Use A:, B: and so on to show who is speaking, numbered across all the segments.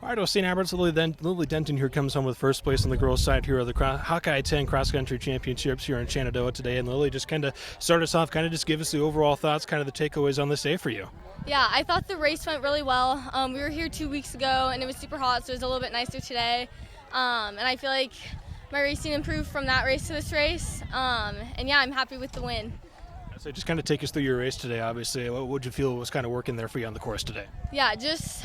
A: All right, well, St. Albert's Lily Denton here comes home with first place on the girls' side here of the Hawkeye 10 cross-country championships here in Shenandoah today. And Lily, just kind of start us off, kind of just give us the overall thoughts, kind of the takeaways on this day for you.
B: Yeah, I thought the race went really well. We were here 2 weeks ago, and it was super hot, so it was a little bit nicer today. And I feel like my racing improved from that race to this race. And yeah, I'm happy with the win.
A: So just kind of take us through your race today, obviously. What would you feel was kind of working there for you on the course today?
B: Yeah,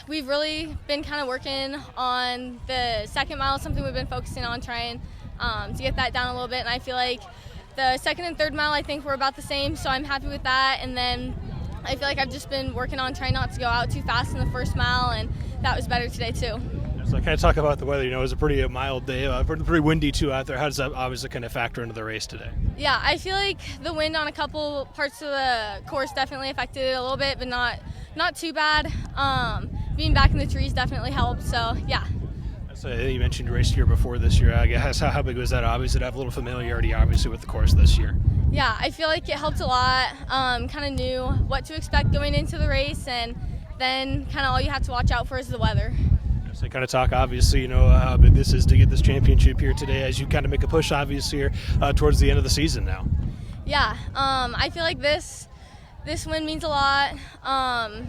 B: we've really been kind of working on the second mile, something we've been focusing on trying to get that down a little bit. And I feel like the second and third mile, I think we're about the same, so I'm happy with that. And then I feel like I've just been working on trying not to go out too fast in the first mile, and that was better today too.
A: So kind of talk about the weather. You know, it was a pretty mild day, pretty windy too out there. How does that obviously kind of factor into the race today?
B: Yeah, I feel like the wind on a couple parts of the course definitely affected it a little bit, but not too bad. Being back in the trees definitely helped, so yeah.
A: So you mentioned you raced here before this year. I guess how big was that? Obviously, to have a little familiarity, obviously, with the course this year.
B: Yeah, I feel like it helped a lot. Kind of knew what to expect going into the race, and then kind of all you have to watch out for is the weather.
A: So kind of talk, obviously, you know, how big this is to get this championship here today as you kind of make a push, obviously, here towards the end of the season now.
B: Yeah, I feel like this win means a lot. I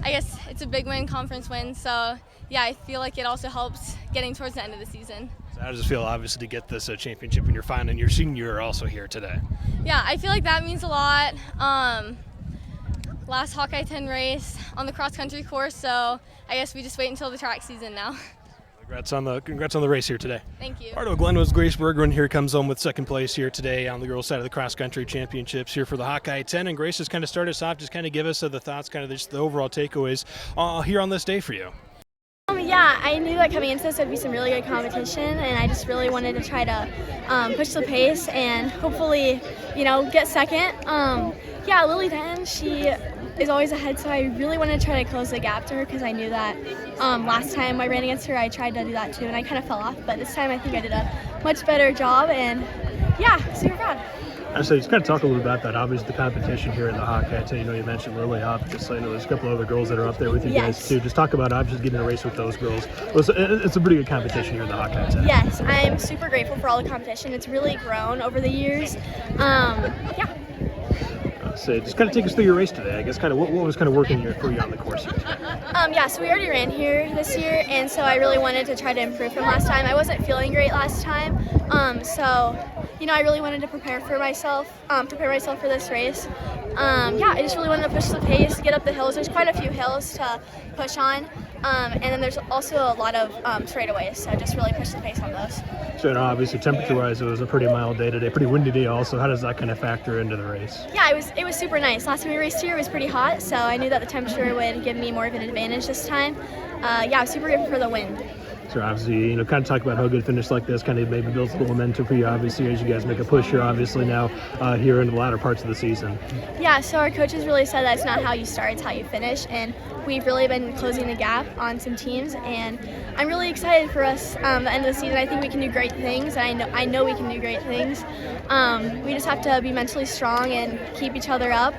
B: guess it's a big win, conference win, so yeah, I feel like it also helps getting towards the end of the season.
A: So how does it feel, obviously, to get this championship when you're finding your senior year also here today?
B: Yeah, I feel like that means a lot. Last Hawkeye 10 race on the cross-country course, so I guess we just wait until the track season now.
A: Congrats on the race here today.
B: Thank you.
A: Part of Glenwood's Grace Bergeron here comes home with second place here today on the girls' side of the cross-country championships here for the Hawkeye 10. And Grace, just kind of start us off, just kind of give us the thoughts, kind of just the overall takeaways here on this day for you.
C: Yeah, I knew that coming into this would be some really good competition, and I just really wanted to try to push the pace and hopefully, get second. Yeah, Lily Denton, she is always ahead, so I really wanted to try to close the gap to her because I knew that last time I ran against her, I tried to do that too, and I kind of fell off. But this time I think I did a much better job, and yeah, super proud.
A: So just kind of talk a little about that. Obviously, the competition here in the Hawkeye 10. You mentioned Lily obviously. There's a couple other girls that are up there with you guys too. Just talk about obviously getting a race with those girls. It's a pretty good competition here in the Hawkeye 10.
C: Yes, I'm super grateful for all the competition. It's really grown over the years. Yeah.
A: So just kind of take us through your race today. I guess kind of what was kind of working for you on the course here today?
C: Yeah, so we already ran here this year, and so I really wanted to try to improve from last time. I wasn't feeling great last time, so I really wanted to prepare myself for this race. Yeah, I just really wanted to push the pace, get up the hills. There's quite a few hills to push on, and then there's also a lot of straightaways, so just really push the pace on those.
A: So obviously temperature-wise, it was a pretty mild day today, pretty windy day also. How does that kind of factor into the race?
C: Yeah, it was super nice. Last time we raced here, it was pretty hot, so I knew that the temperature would give me more of an advantage this time. Yeah, I was super grateful for the wind.
A: So obviously, kind of talk about how a good finish like this kind of maybe builds a little momentum for you, obviously, as you guys make a push here, obviously, now here in the latter parts of the season.
C: Yeah, so our coaches really said that it's not how you start, it's how you finish, and we've really been closing the gap on some teams, and I'm really excited for us the end of the season. I think we can do great things, and I know we can do great things. We just have to be mentally strong and keep each other up,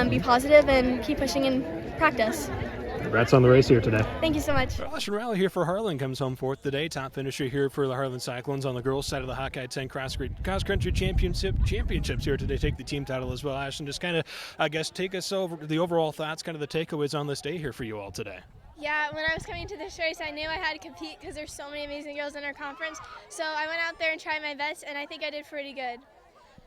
C: be positive, and keep pushing in practice.
A: Congrats on the race here today.
C: Thank you so much.
A: Ashton Rowley here for Harlan comes home fourth today. Top finisher here for the Harlan Cyclones on the girls' side of the Hawkeye 10 cross-country championships here today. Take the team title as well. Ashton, just kind of, I guess, take us over the overall thoughts, kind of the takeaways on this day here for you all today.
D: Yeah, when I was coming to this race, I knew I had to compete because there's so many amazing girls in our conference. So I went out there and tried my best, and I think I did pretty good.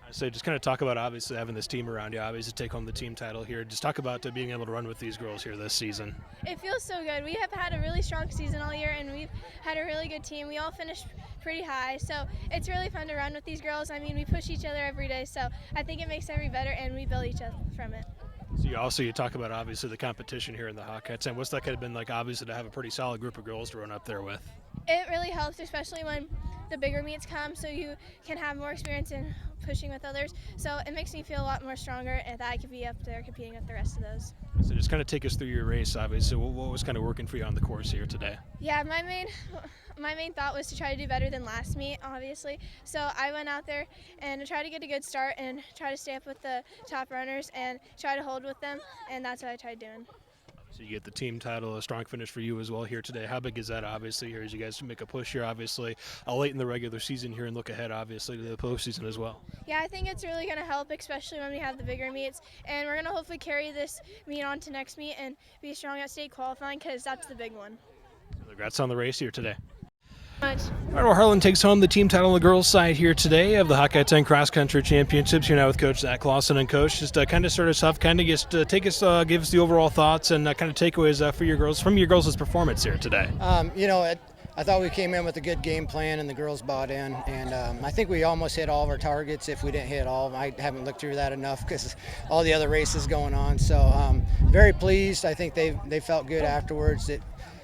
A: So just kind of talk about obviously having this team around you, obviously take home the team title here. Just talk about being able to run with these girls here this season.
D: It feels so good. We have had a really strong season all year, and we've had a really good team. We all finished pretty high, so it's really fun to run with these girls. I mean, we push each other every day, so I think it makes every better, and we build each other from it.
A: So you talk about obviously the competition here in the Hawkeye 10. What's that kind of been like, obviously, to have a pretty solid group of girls to run up there with?
D: It really helps, especially when the bigger meets come, so you can have more experience in pushing with others. So it makes me feel a lot more stronger, and that I could be up there competing with the rest of those.
A: So just kind of take us through your race, obviously. What was kind of working for you on the course here today?
D: Yeah, my main thought was to try to do better than last meet, obviously. So I went out there and tried to get a good start and try to stay up with the top runners and try to hold with them, and that's what I tried doing.
A: So you get the team title, a strong finish for you as well here today. How big is that, obviously, here as you guys make a push here, obviously, late in the regular season here and look ahead, obviously, to the postseason as well?
D: Yeah, I think it's really going to help, especially when we have the bigger meets. And we're going to hopefully carry this meet on to next meet and be strong at state qualifying because that's the big one.
A: Congrats on the race here today.
C: Much.
A: All right, well, Harlan takes home the team title on the girls' side here today of the Hawkeye 10 Cross Country Championships. Here now with Coach Zach Clausen. And Coach, just kind of start us off, kind of just take us, give us the overall thoughts and kind of takeaways for your girls from your girls' performance here today.
E: I thought we came in with a good game plan and the girls bought in, and I think we almost hit all of our targets. If we didn't hit all of them, I haven't looked through that enough because all the other races going on. So very pleased. I think they felt good afterwards.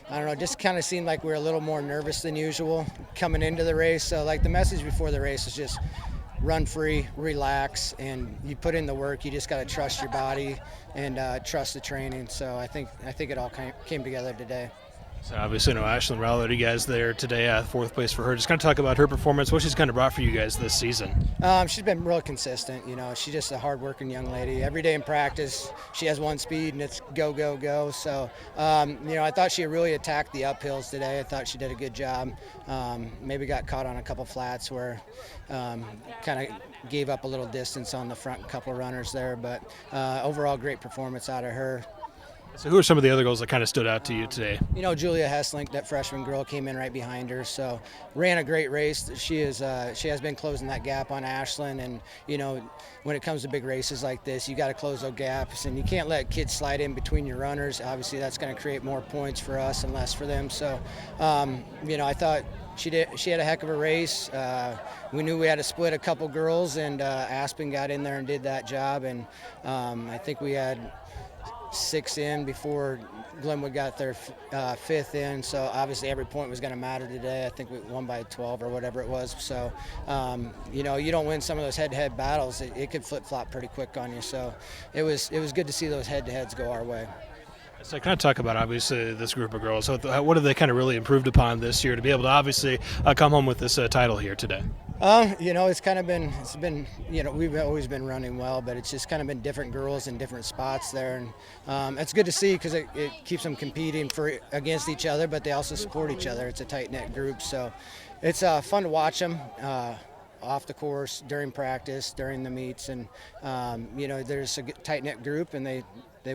E: I don't know, just kind of seemed like we were a little more nervous than usual coming into the race. So like the message before the race is just run free, relax, and you put in the work. You just got to trust your body and trust the training. So I think it all came together today.
A: So obviously, Ashlyn Rowler, you guys there today, fourth place for her. Just kind of talk about her performance, what she's kind of brought for you guys this season.
E: She's been real consistent. She's just a hard-working young lady. Every day in practice, she has one speed, and it's go, go, go. So, I thought she really attacked the uphills today. I thought she did a good job. Maybe got caught on a couple flats where kind of gave up a little distance on the front couple of runners there. But overall, great performance out of her.
A: So who are some of the other girls that kind of stood out to you today?
E: Julia Hesslink, that freshman girl, came in right behind her. So ran a great race. She has been closing that gap on Ashlyn. And, when it comes to big races like this, you got to close those gaps. And you can't let kids slide in between your runners. Obviously, that's going to create more points for us and less for them. So, I thought she had a heck of a race. We knew we had to split a couple girls, and Aspen got in there and did that job. And I think we had 6 in before Glenwood got their 5th in, so obviously every point was going to matter today. I think we won by 12 or whatever it was. So, you don't win some of those head-to-head battles, it could flip-flop pretty quick on you. So it was good to see those head-to-heads go our way.
A: So kind of talk about, obviously, this group of girls. So what have they kind of really improved upon this year to be able to obviously come home with this title here today?
E: It's been we've always been running well, but it's just kind of been different girls in different spots there, and it's good to see because it keeps them competing against each other, but they also support each other. It's a tight-knit group, so it's fun to watch them off the course, during practice, during the meets, and there's a tight-knit group, and they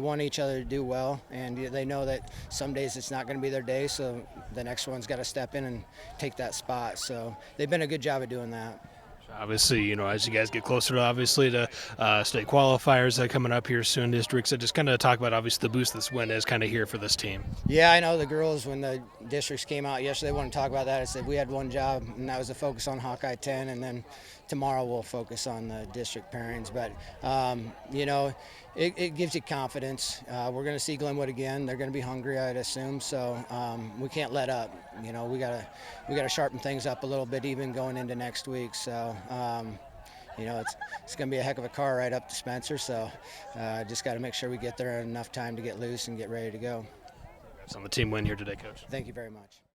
E: want each other to do well, and they know that some days it's not going to be their day, so the next one's got to step in and take that spot. So they've been a good job of doing that.
A: Obviously, as you guys get closer to state qualifiers coming up here soon, districts, so just kind of talk about obviously the boost this win is kind of here for this team.
E: Yeah, I know the girls, when the districts came out yesterday, they want to talk about that. I said we had one job, and that was to focus on Hawkeye 10, and then tomorrow we'll focus on the district pairings. But it gives you confidence. We're going to see Glenwood again. They're going to be hungry, I'd assume. So we can't let up. We gotta sharpen things up a little bit, even going into next week. So it's going to be a heck of a car ride up to Spencer. So just got to make sure we get there in enough time to get loose and get ready to go.
A: It's on the team win here today, Coach.
E: Thank you very much.